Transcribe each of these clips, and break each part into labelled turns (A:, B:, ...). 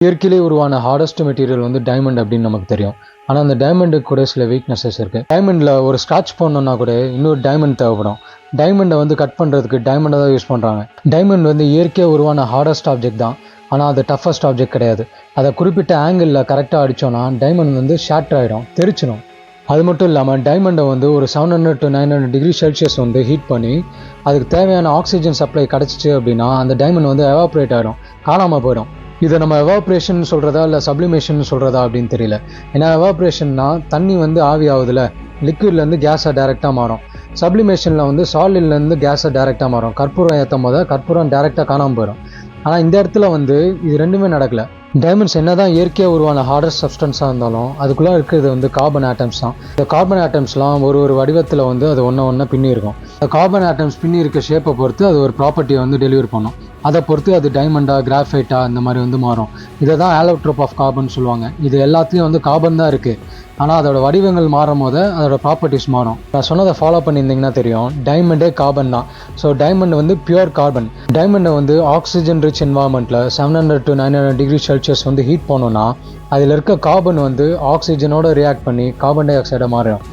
A: இயற்கையிலே உருவான hardest material வந்து டைமண்ட் அப்படின்னு நமக்கு தெரியும். ஆனால் அந்த டைமண்டுக்கு கூட சில வீக்னஸஸ் இருக்குது. டைமண்டில் ஒரு ஸ்க்ராட்ச் போடணுன்னா கூட இன்னொரு டைமண்ட் தேவைப்படும். டைமண்டை வந்து கட் பண்ணுறதுக்கு டைமண்டை தான் யூஸ் பண்ணுறாங்க. டைமண்ட் வந்து இயற்கையாக உருவான ஹார்டஸ்ட் ஆப்ஜெக்ட் தான், ஆனால் அது டஃபஸ்ட் ஆப்ஜெக்ட் கிடையாது. அதை குறிப்பிட்ட ஆங்கிளில் கரெக்டாக அடித்தோன்னா டைமண்ட் வந்து ஷேட்டர் ஆகிடும், தெரிச்சிடும். அது மட்டும் இல்லாமல் டைமண்டை வந்து ஒரு 700 to 900 டிகிரி செல்சியஸ் வந்து ஹீட் பண்ணி அதுக்கு தேவையான ஆக்சிஜன் சப்ளை கிடச்சிச்சு அப்படின்னா அந்த டைமண்ட் வந்து எவாப்ரேட் ஆகிடும், காணாமல் போயிடும். இதை நம்ம எவாப்ரேஷன் சொல்கிறதா இல்லை சப்ளிமேஷன் சொல்கிறதா அப்படின்னு தெரியல. ஏன்னா எவாப்ரேஷன்னா தண்ணி வந்து ஆவி ஆகுதுல, லிக்விட்லேருந்து கேஸாக டேரெக்டாக மாறும். சப்ளிமேஷனில் வந்து சாலிட்லேருந்து கேஸாக டேரெக்டாக மாறும். கற்பூரம் ஏற்றும் போது கற்பூரம் டேரெக்டாக காணாமல் போயிடும். ஆனால் இந்த இடத்துல வந்து இது ரெண்டுமே நடக்கலை. டைமண்ட்ஸ் என்ன தான் இயற்கையாக உருவான ஹார்டஸ்ட் சப்ஸ்டன்ஸாக இருந்தாலும் அதுக்குள்ளே இருக்கிறது வந்து கார்பன் ஆட்டம்ஸ் தான். இந்த கார்பன் ஆட்டம்ஸ்லாம் ஒரு வடிவத்தில் வந்து அது ஒன்று பின்னி இருக்கும். இந்த கார்பன் ஆட்டம்ஸ் பின்னி இருக்க ஷேப்பை பொறுத்து அது ஒரு ப்ராப்பர்ட்டியை வந்து டெலிவரி பண்ணும். அதை பொறுத்து அது டைமண்டா, கிராஃபைட்டா இந்த மாதிரி வந்து மாறும். இதை தான் ஆலோட்ரோப் ஆஃப் கார்பன் சொல்லுவாங்க. இது எல்லாத்துலேயும் வந்து கார்பன் தான் இருக்குது, ஆனால் அதோட வடிவங்கள் மாறும் போது அதோட ப்ராப்பர்ட்டிஸ் மாறும். நான் சொன்னதை ஃபாலோ பண்ணியிருந்தீங்கன்னா தெரியும், டைமண்டே கார்பன் தான். ஸோ டைமண்ட் வந்து பியூர் கார்பன். டைமண்டை வந்து ஆக்சிஜன் ரிச் என்வாயர்மெண்ட்டில் 700 to 900 டிகிரி செல்சியஸ் வந்து ஹீட் பண்ணோன்னா அதில் இருக்க கார்பன் வந்து ஆக்சிஜனோட ரியாக்ட் பண்ணி கார்பன் டை ஆக்சைடாக மாறிடும்.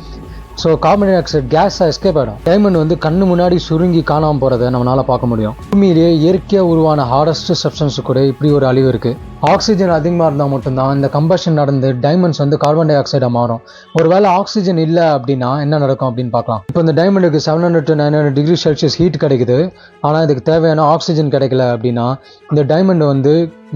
A: ஸோ கார்பன் டை ஆக்சைடு கேஸாக எஸ்கேப் ஆகிடும். டைமண்ட் வந்து கண்ணு முன்னாடி சுருங்கி காணாமல் போகிறத நம்மளால் பார்க்க முடியும். பூமியிலேயே இயற்கையாக உருவான ஹார்டஸ்ட் சப்ஸ்டன்ஸு கூட இப்படி ஒரு அழிவு இருக்குது. ஆக்சிஜன் அதிகமாக இருந்தால் மட்டும்தான் இந்த கம்பஷன் நடந்து டைமண்ட்ஸ் வந்து கார்பன் டை ஆக்சைடாக மாறும். ஒருவேளை ஆக்சிஜன் இல்லை அப்படின்னா என்ன நடக்கும் அப்படின்னு பார்க்கலாம். இப்போ இந்த டைமண்டுக்கு 700 to 900 டிகிரி செல்சியஸ் ஹீட் கிடைக்குது, ஆனால் இதுக்கு தேவையான ஆக்சிஜன் கிடைக்கல அப்படின்னா இந்த டைமண்ட் வந்து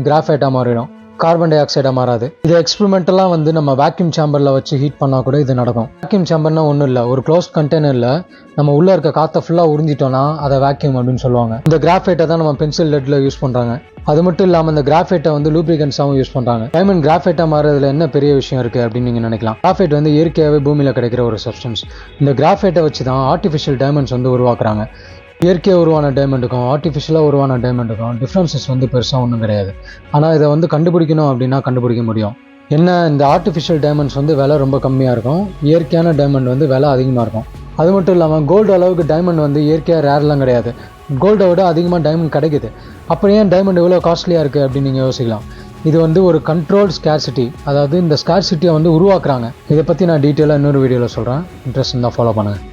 A: கிராஃபைட்டாக மாறிடும், கார்பன் டை ஆக்சைடாக மாறாது. இது எக்ஸ்பெரிமெண்டலாக வந்து நம்ம வேக்யூம் சேம்பரில் வச்சு ஹீட் பண்ணால் கூட இது நடக்கும். வேக்யூம் சேம்பர்னா ஒன்றும் இல்லை, ஒரு க்ளோஸ் கண்டெய்னரில் நம்ம உள்ளே இருக்க காற்றை ஃபுல்லாக உறிஞ்சிட்டோன்னா அதை வேக்யூம் அப்படின்னு சொல்லுவாங்க. இந்த கிராஃபைட்டை தான் நம்ம பென்சில் லெட்டில் யூஸ் பண்ணுறாங்க. அது மட்டும் இல்லாமல் இந்த கிராஃபைட்டை வந்து லூப்ரிகன்ஸாகவும் யூஸ் பண்ணுறாங்க. டைமண்ட் கிராஃபைட்டாக மாறதுல என்ன பெரிய விஷயம் இருக்குது அப்படின்னு நீங்கள் நினைக்கலாம். கிராஃபைட் வந்து இயற்கையாகவே பூமியில் கிடைக்கிற ஒரு சப்ஸ்டன்ஸ். இந்த கிராஃபைட்டை வச்சு தான் ஆர்டிஃபிஷியல் டைமண்ட்ஸ் வந்து உருவாக்குறாங்க. இயற்கையாக உருவான டைமண்டுக்கும் ஆர்டிஃபிஷியலாக உருவான டைமண்டுக்கும் டிஃப்ரென்சஸ் வந்து பெருசாக ஒன்றும் கிடையாது. ஆனால் இதை வந்து கண்டுபிடிக்கணும் அப்படின்னா கண்டுபிடிக்க முடியும். என்ன, இந்த ஆர்டிஃபிஷியல் டைமண்ட்ஸ் வந்து விலை ரொம்ப கம்மியாக இருக்கும், இயற்கையான டைமண்ட் வந்து விலை அதிகமாக இருக்கும். அது மட்டும் இல்லாமல் கோல்டு அளவுக்கு டைமண்ட் வந்து இயற்கையாக ரேர்லாம் கிடையாது. கோல்டை விட அதிகமாக டைமண்ட் கிடைக்குது. அப்புறம் ஏன் டைமண்ட் எவ்வளோ காஸ்ட்லியாக இருக்குது அப்படின்னு நீங்கள் யோசிக்கலாம். இது வந்து ஒரு கண்ட்ரோல்ட் ஸ்கேர்சிட்டி, அதாவது இந்த ஸ்கேர்சிட்டியை வந்து உருவாக்குறாங்க. இதை பற்றி நான் டீட்டெயிலாக இன்னொரு வீடியோவில் சொல்கிறேன். இன்ட்ரெஸ்ட் இருந்தால் ஃபாலோ பண்ணுங்கள்.